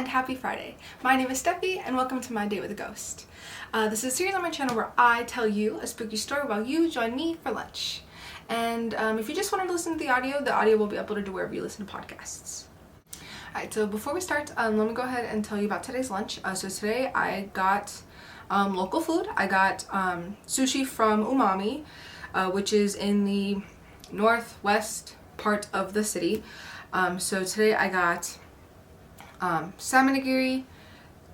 and happy Friday. My name is Steffi and welcome to My Day with a Ghost. This is a series on my channel where I tell you a spooky story while you join me for lunch. And if you just wanted to listen to the audio will be uploaded to wherever you listen to podcasts. Alright, so before we start, let me go ahead and tell you about today's lunch. So today I got local food. I got sushi from Umami, which is in the northwest part of the city. So today I got salmon nigiri,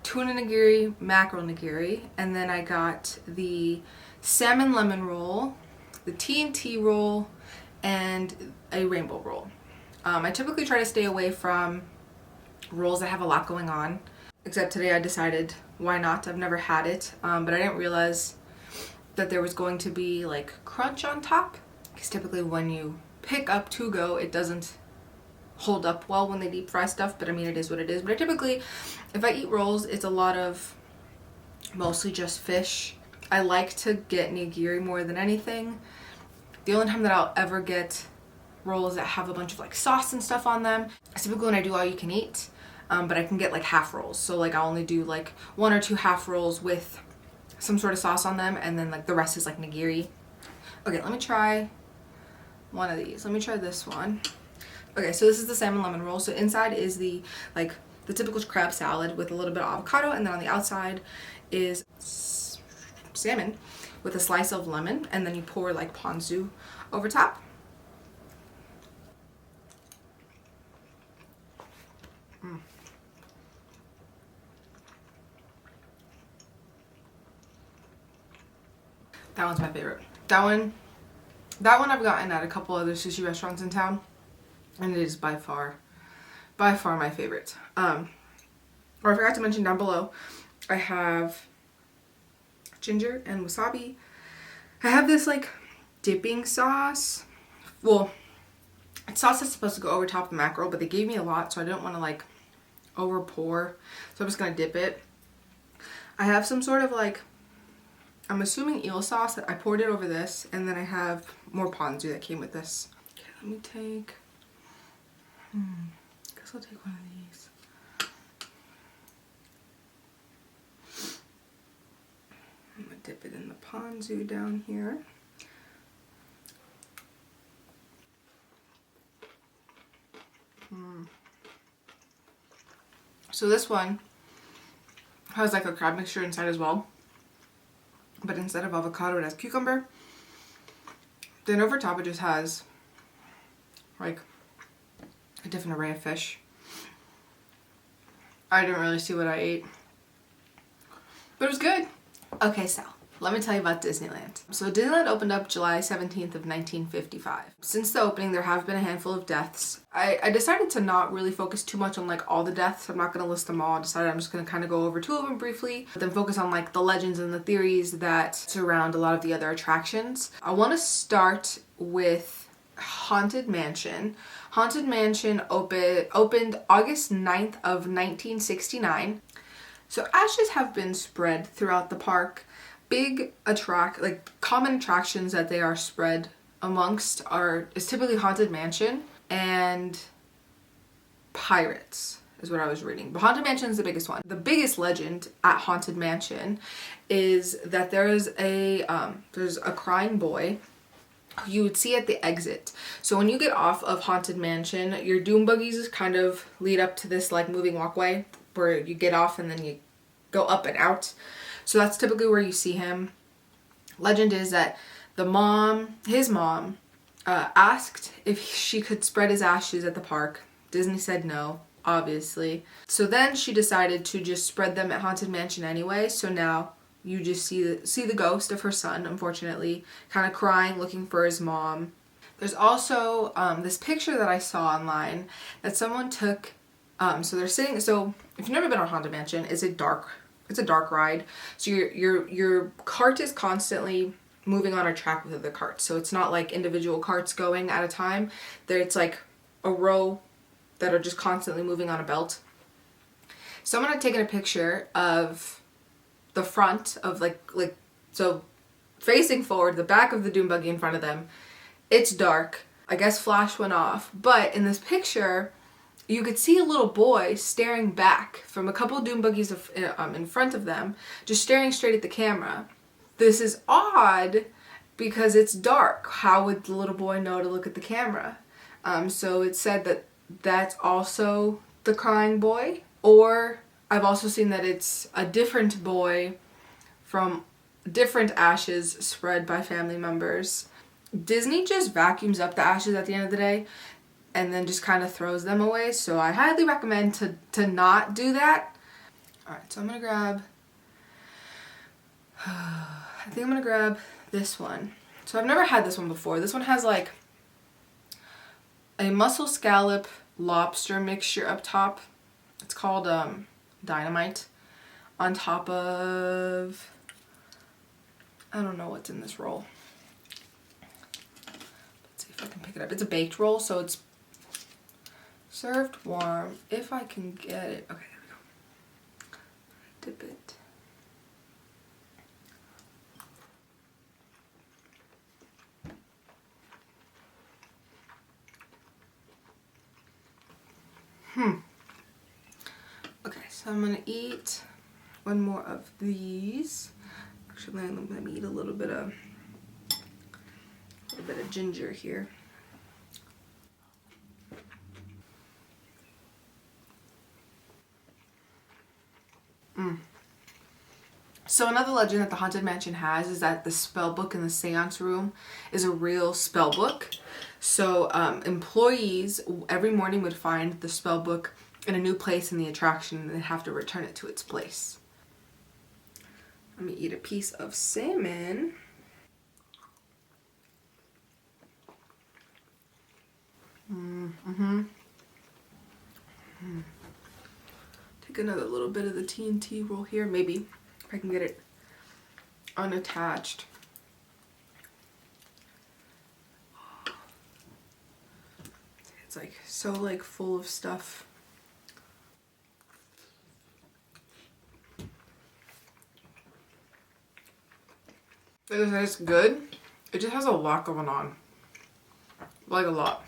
tuna nigiri, mackerel nigiri, and then I got the salmon lemon roll, the TNT roll, and a rainbow roll. I typically try to stay away from rolls that have a lot going on, except today I decided why not. I've never had it, but I didn't realize that there was going to be like crunch on top, because typically when you pick up to go it doesn't hold up well when they deep fry stuff, but I mean it is what it is. But I typically, if I eat rolls, it's a lot of mostly just fish. I like to get nigiri more than anything. The only time that I'll ever get rolls that have a bunch of like sauce and stuff on them is typically when I do all you can eat, but I can get like half rolls. So like I'll only do like 1 or 2 half rolls with some sort of sauce on them, and then like the rest is like nigiri. Okay, let me try one of these. Let me try this one. Okay, so this is the salmon lemon roll. So inside is the typical crab salad with a little bit of avocado, and then on the outside is salmon with a slice of lemon, and then you pour like ponzu over top. That one's my favorite. That one I've gotten at a couple other sushi restaurants in town, and it is by far my favorite. Or I forgot to mention down below, I have ginger and wasabi. I have this like dipping sauce. Well, it's sauce that's supposed to go over top of the mackerel, but they gave me a lot, so I didn't want to like over pour. So I'm just gonna dip it. I have some sort of like, I'm assuming eel sauce that I poured it over this, and then I have more ponzu that came with this. Okay, let me take, guess I'll take one of these. I'm gonna dip it in the ponzu down here. So this one has like a crab mixture inside as well, but instead of avocado it has cucumber. Then over top it just has like a different array of fish. I didn't really see what I ate, but it was good. Okay, so let me tell you about Disneyland. So Disneyland opened up July 17th of 1955. Since the opening there have been a handful of deaths. I decided to not really focus too much on like all the deaths. I'm not going to list them all. I decided I'm just going to kind of go over 2 of them briefly, but then focus on like the legends and the theories that surround a lot of the other attractions. I want to start with Haunted Mansion. Haunted Mansion opened August 9th of 1969. So ashes have been spread throughout the park. Big common attractions that they are spread amongst is typically Haunted Mansion and Pirates is what I was reading. But Haunted Mansion is the biggest one. The biggest legend at Haunted Mansion is that there's a crying boy who you would see at the exit. So when you get off of Haunted Mansion, your doom buggies kind of lead up to this like moving walkway where you get off and then you go up and out. So that's typically where you see him. Legend is that his mom asked if she could spread his ashes at the park. Disney said no, obviously. So then she decided to just spread them at Haunted Mansion anyway. So now you just see the ghost of her son, unfortunately, kind of crying, looking for his mom. There's also this picture that I saw online that someone took. So they're sitting. So if you've never been on Haunted Mansion, it's a dark ride. So your cart is constantly moving on a track with other carts. So it's not like individual carts going at a time. It's like a row that are just constantly moving on a belt. Someone had taken a picture of the front of so facing forward, the back of the doom buggy in front of them. It's dark. I guess flash went off. But in this picture, you could see a little boy staring back from a couple of dune buggies in front of them, just staring straight at the camera. This is odd because it's dark. How would the little boy know to look at the camera? So it said that that's also the crying boy, or I've also seen that it's a different boy from different ashes spread by family members. Disney just vacuums up the ashes at the end of the day and then just kind of throws them away, so I highly recommend to not do that. Alright, so I'm gonna grab, I think I'm gonna grab this one. So I've never had this one before. This one has like a mussel scallop lobster mixture up top. It's called Dynamite. On top of, I don't know what's in this roll. Let's see if I can pick it up. It's a baked roll, so it's served warm. If I can get it. Okay, there we go. Dip it. Okay, so I'm gonna eat one more of these. Actually, I'm gonna eat a little bit of ginger here. So another legend that the Haunted Mansion has is that the spell book in the seance room is a real spell book. So employees every morning would find the spell book in a new place in the attraction and they'd have to return it to its place. Let me eat a piece of salmon. Take another little bit of the TNT roll here, maybe if I can get it unattached. It's like so like full of stuff. It's good. It just has a lot going on. Like a lot.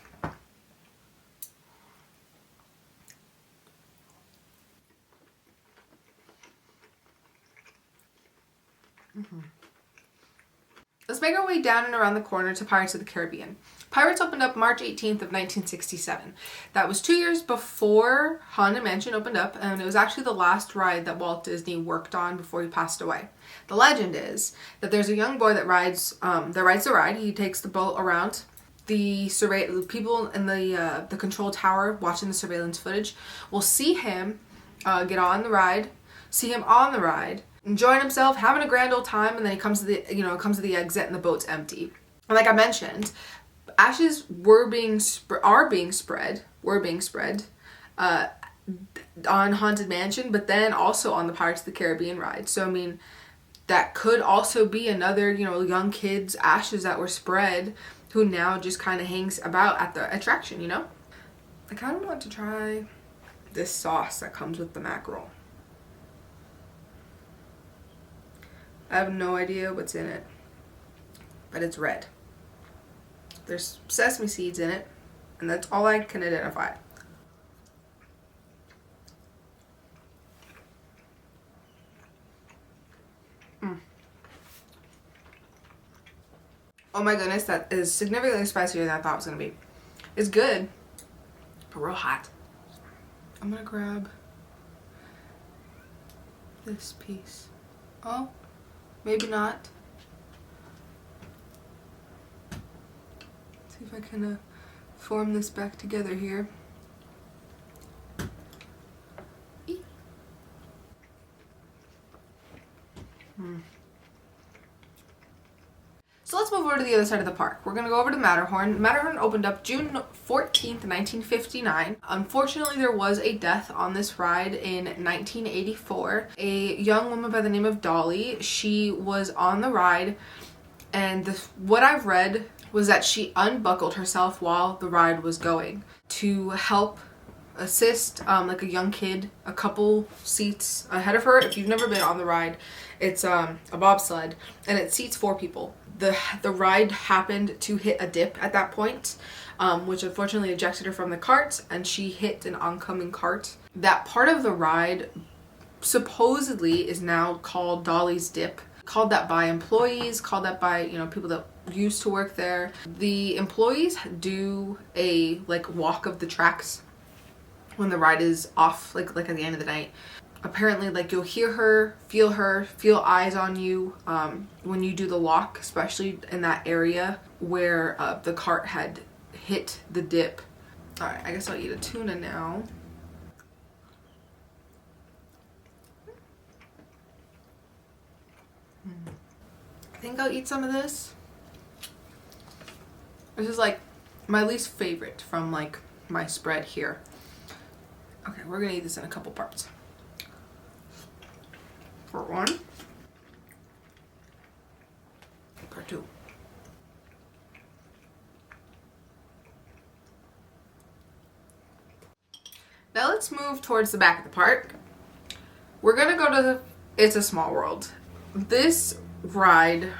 Let's make our way down and around the corner to Pirates of the Caribbean. Pirates opened up March 18th of 1967. That was 2 years before Haunted Mansion opened up, and it was actually the last ride that Walt Disney worked on before he passed away. The legend is that there's a young boy that rides the ride. He takes the boat around. The people in the control tower watching the surveillance footage will see him get on the ride, enjoying himself, having a grand old time, and then he comes to the exit and the boat's empty. And like I mentioned, ashes were being spread on Haunted Mansion, but then also on the Pirates of the Caribbean ride. So I mean, that could also be another, young kid's ashes that were spread who now just kind of hangs about at the attraction, I kind of want to try this sauce that comes with the mackerel. I have no idea what's in it, but it's red. There's sesame seeds in it, and that's all I can identify. Oh my goodness, that is significantly spicier than I thought it was going to be. It's good, but real hot. I'm going to grab this piece. Oh, maybe not. See if I can form this back together here. So let's move over to the other side of the park. We're going to go over to Matterhorn. Matterhorn opened up June 14th, 1959. Unfortunately, there was a death on this ride in 1984. A young woman by the name of Dolly, she was on the ride, and what I've read was that she unbuckled herself while the ride was going to help assist like a young kid a couple seats ahead of her. If you've never been on the ride, it's a bobsled and it seats 4 people. the ride happened to hit a dip at that point, which unfortunately ejected her from the cart, and she hit an oncoming cart. That part of the ride supposedly is now called Dolly's Dip, called that by employees, called that by, you know, people that used to work there. The employees do a like walk of the tracks when the ride is off, like at the end of the night. Apparently, like, you'll hear her, feel eyes on you when you do the walk, especially in that area where the cart had hit the dip. All right, I guess I'll eat a tuna now. I think I'll eat some of this. This is like my least favorite from like my spread here. Okay, we're gonna eat this in a couple parts. Part one. Part two. Now let's move towards the back of the park. We're gonna go to It's a Small World. This ride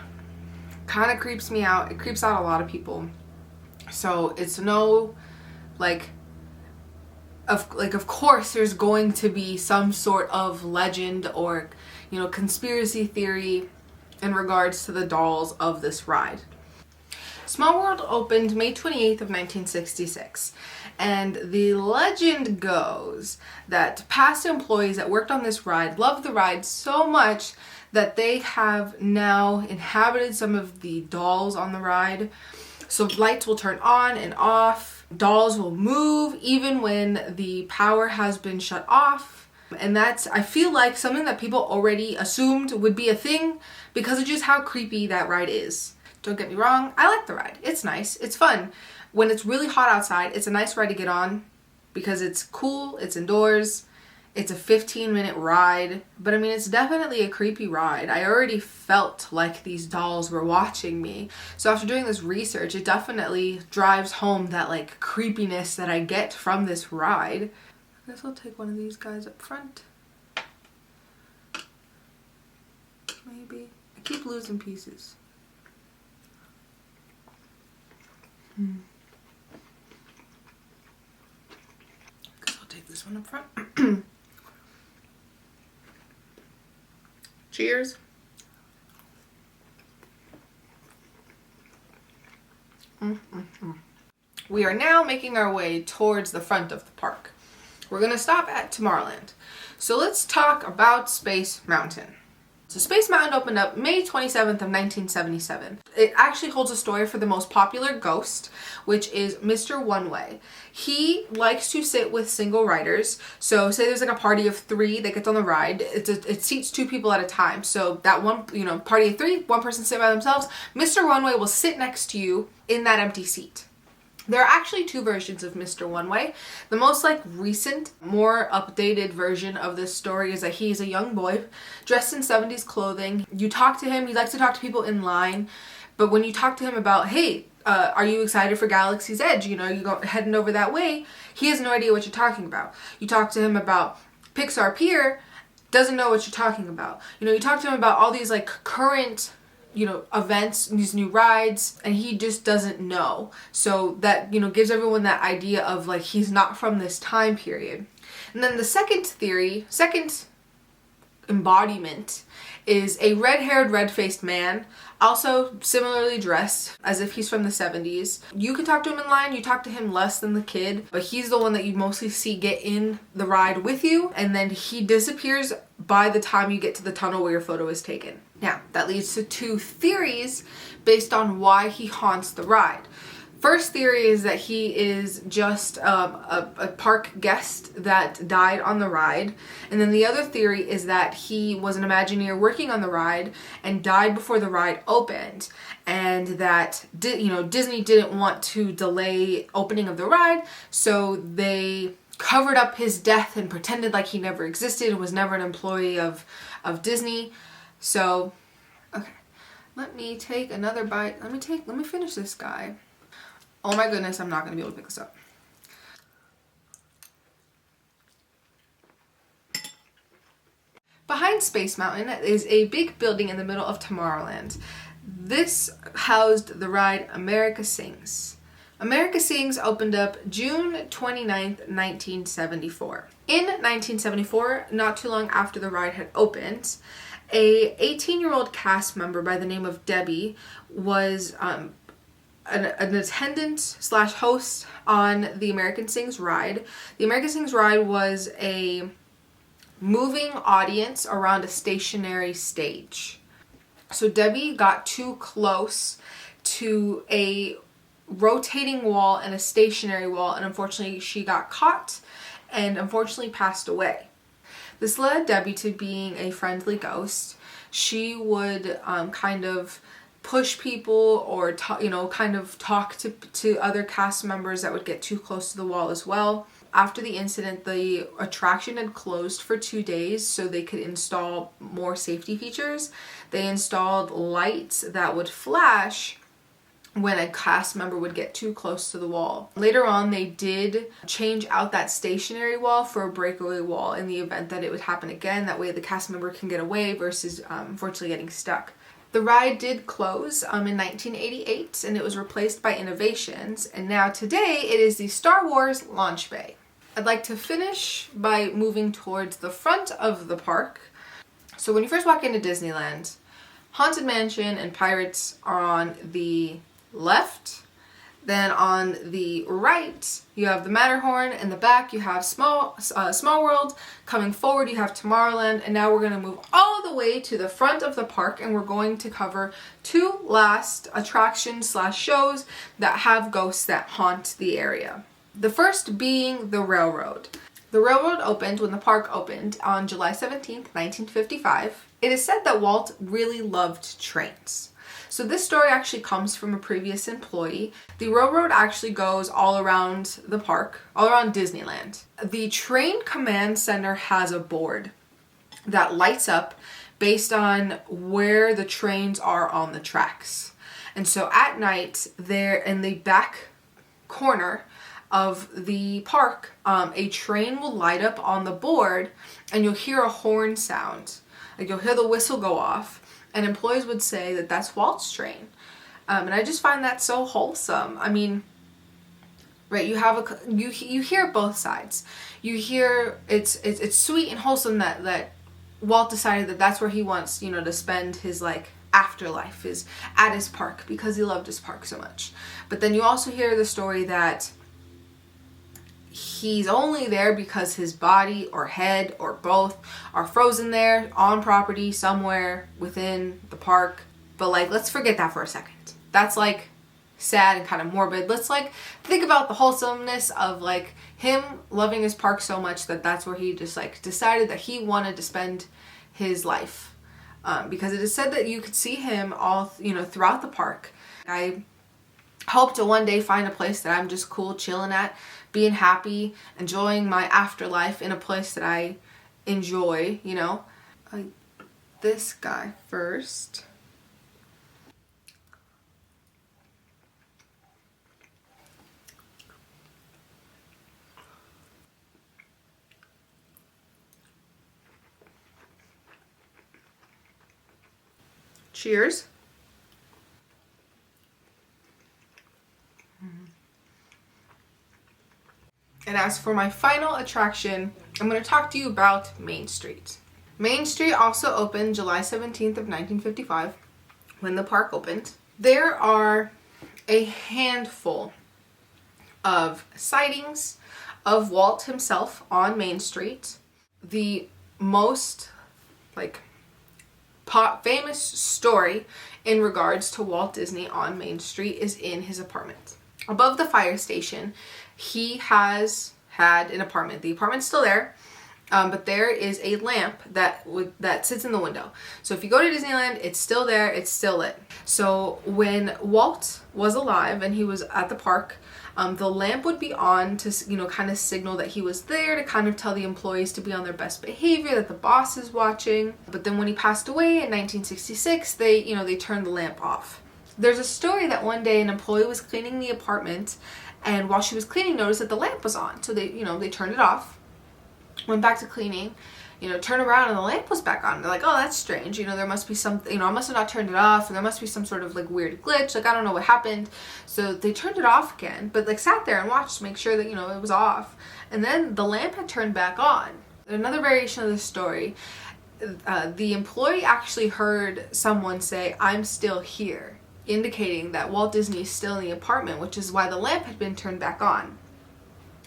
kind of creeps me out. It creeps out a lot of people. So it's no, like, of course there's going to be some sort of legend or, you know, conspiracy theory in regards to the dolls of this ride. Small World opened May 28th of 1966, and the legend goes that past employees that worked on this ride loved the ride so much that they have now inhabited some of the dolls on the ride. So lights will turn on and off, dolls will move even when the power has been shut off. And that's, I feel like, something that people already assumed would be a thing because of just how creepy that ride is. Don't get me wrong, I like the ride. It's nice, it's fun. When it's really hot outside, it's a nice ride to get on because it's cool, it's indoors. It's a 15-minute ride, but I mean, it's definitely a creepy ride. I already felt like these dolls were watching me. So after doing this research, it definitely drives home that like creepiness that I get from this ride. I guess I'll take one of these guys up front. Maybe. I keep losing pieces. Guess I'll take this one up front. Cheers. We are now making our way towards the front of the park. We're gonna stop at Tomorrowland. So let's talk about Space Mountain. So Space Mountain opened up May 27th of 1977. It actually holds a story for the most popular ghost, which is Mr. One Way. He likes to sit with single riders. So say there's like a party of 3 that gets on the ride. It seats 2 people at a time. So that one, you know, party of 3, one person sit by themselves. Mr. One Way will sit next to you in that empty seat. There are actually 2 versions of Mr. One Way. The most like recent, more updated version of this story is that he's a young boy dressed in 70s clothing. You talk to him, he likes to talk to people in line, but when you talk to him about, hey, are you excited for Galaxy's Edge? You know, you go heading over that way. He has no idea what you're talking about. You talk to him about Pixar Pier, doesn't know what you're talking about. You know, you talk to him about all these like current, you know, events, these new rides, and he just doesn't know. So that, you know, gives everyone that idea of like he's not from this time period. And then the second theory, second embodiment, is a red-haired, red-faced man, also similarly dressed as if he's from the 70s. You can talk to him in line, you talk to him less than the kid, but he's the one that you mostly see get in the ride with you, and then he disappears by the time you get to the tunnel where your photo is taken. Now, that leads to 2 theories based on why he haunts the ride. First theory is that he is just a park guest that died on the ride. And then the other theory is that he was an Imagineer working on the ride and died before the ride opened. And that, you know, Disney didn't want to delay opening of the ride, so they covered up his death and pretended like he never existed and was never an employee of Disney. So, okay, let me take another bite. Let me finish this guy. Oh my goodness, I'm not going to be able to pick this up. Behind Space Mountain is a big building in the middle of Tomorrowland. This housed the ride America Sings. America Sings opened up June 29th, 1974. In 1974, not too long after the ride had opened, a 18-year-old cast member by the name of Debbie was an attendant slash host on the American Sings ride. The American Sings ride was a moving audience around a stationary stage. So Debbie got too close to a rotating wall and a stationary wall, and unfortunately she got caught and unfortunately passed away. This led Debbie to being a friendly ghost. She would kind of push people or kind of talk to other cast members that would get too close to the wall as well. After the incident, the attraction had closed for 2 days so they could install more safety features. They installed lights that would flash when a cast member would get too close to the wall. Later on, they did change out that stationary wall for a breakaway wall in the event that it would happen again. That way the cast member can get away versus unfortunately getting stuck. The ride did close in 1988 and it was replaced by Innovations, and now today it is the Star Wars launch bay. I'd like to finish by moving towards the front of the park. So when you first walk into Disneyland, Haunted Mansion and Pirates are on the left. Then on the right, you have the Matterhorn. In the back, you have Small World. Coming forward, you have Tomorrowland. And now we're going to move all the way to the front of the park, and we're going to cover 2 last attractions slash shows that have ghosts that haunt the area. The first being the Railroad. The Railroad opened when the park opened on July 17th, 1955. It is said that Walt really loved trains. So this story actually comes from a previous employee. The railroad actually goes all around the park, all around Disneyland. The train command center has a board that lights up based on where the trains are on the tracks. And so at night, there in the back corner of the park, a train will light up on the board and you'll hear a horn sound. Like you'll hear the whistle go off. And employees would say that that's Walt's train. And I just find that so wholesome. I mean, right, you hear both sides. You hear it's sweet and wholesome that Walt decided that that's where he wants, to spend his afterlife, is at his park, because he loved his park so much. But then you also hear the story that he's only there because his body or head or both are frozen there on property somewhere within the park. But let's forget that for a second. That's sad and kind of morbid. Let's think about the wholesomeness of him loving his park so much that that's where he just decided that he wanted to spend his life. Because it is said that you could see him all throughout the park. I hope to one day find a place that I'm just cool chilling at, being happy, enjoying my afterlife in a place that I enjoy, This guy first. Cheers. And as for my final attraction, I'm going to talk to you about Main Street. Main Street also opened July 17th of 1955 when the park opened. There are a handful of sightings of Walt himself on Main Street. The most famous story in regards to Walt Disney on Main Street is in his apartment. Above the fire station, he has had an apartment. The apartment's still there, but there is a lamp that sits in the window. So if you go to Disneyland, it's still there, it's still lit. So when Walt was alive and he was at the park, the lamp would be on to kind of signal that he was there, to kind of tell the employees to be on their best behavior, that the boss is watching. But then when he passed away in 1966, they turned the lamp off. There's a story that one day an employee was cleaning the apartment, and while she was cleaning, noticed that the lamp was on. So they turned it off, went back to cleaning, you know, turn around and the lamp was back on. They're like, oh, that's strange. You know, there must be something, you know, I must have not turned it off, or there must be some sort of like weird glitch. Like, I don't know what happened. So they turned it off again, but like sat there and watched to make sure that, you know, it was off. And then the lamp had turned back on. Another variation of this story, the employee actually heard someone say, "I'm still here," indicating that Walt Disney is still in the apartment, which is why the lamp had been turned back on.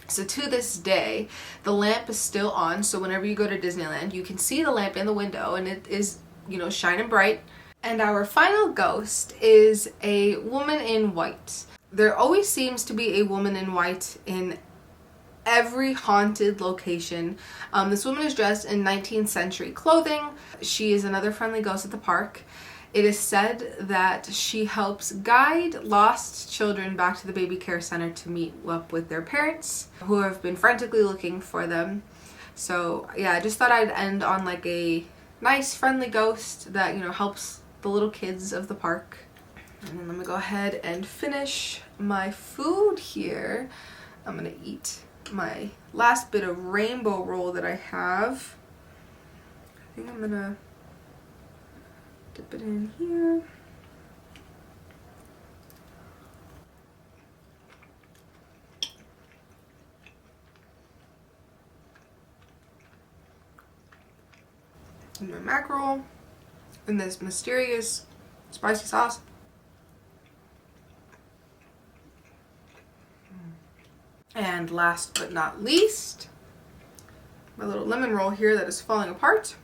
So to this day, the lamp is still on, so whenever you go to Disneyland, you can see the lamp in the window, and it is, you know, shining bright. And our final ghost is a woman in white. There always seems to be a woman in white in every haunted location. This woman is dressed in 19th century clothing. She is another friendly ghost at the park. It is said that she helps guide lost children back to the baby care center to meet up with their parents who have been frantically looking for them. So yeah, I just thought I'd end on like a nice friendly ghost that, you know, helps the little kids of the park. And then I'm gonna go ahead and finish my food here. I'm gonna eat my last bit of rainbow roll that I have. I think I'm gonna dip it in here. And my mackerel in this mysterious spicy sauce. And last but not least, my little lemon roll here that is falling apart.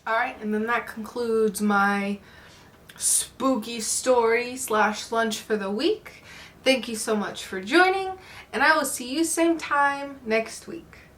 Alright, and then that concludes my spooky story / lunch for the week. Thank you so much for joining, and I will see you same time next week.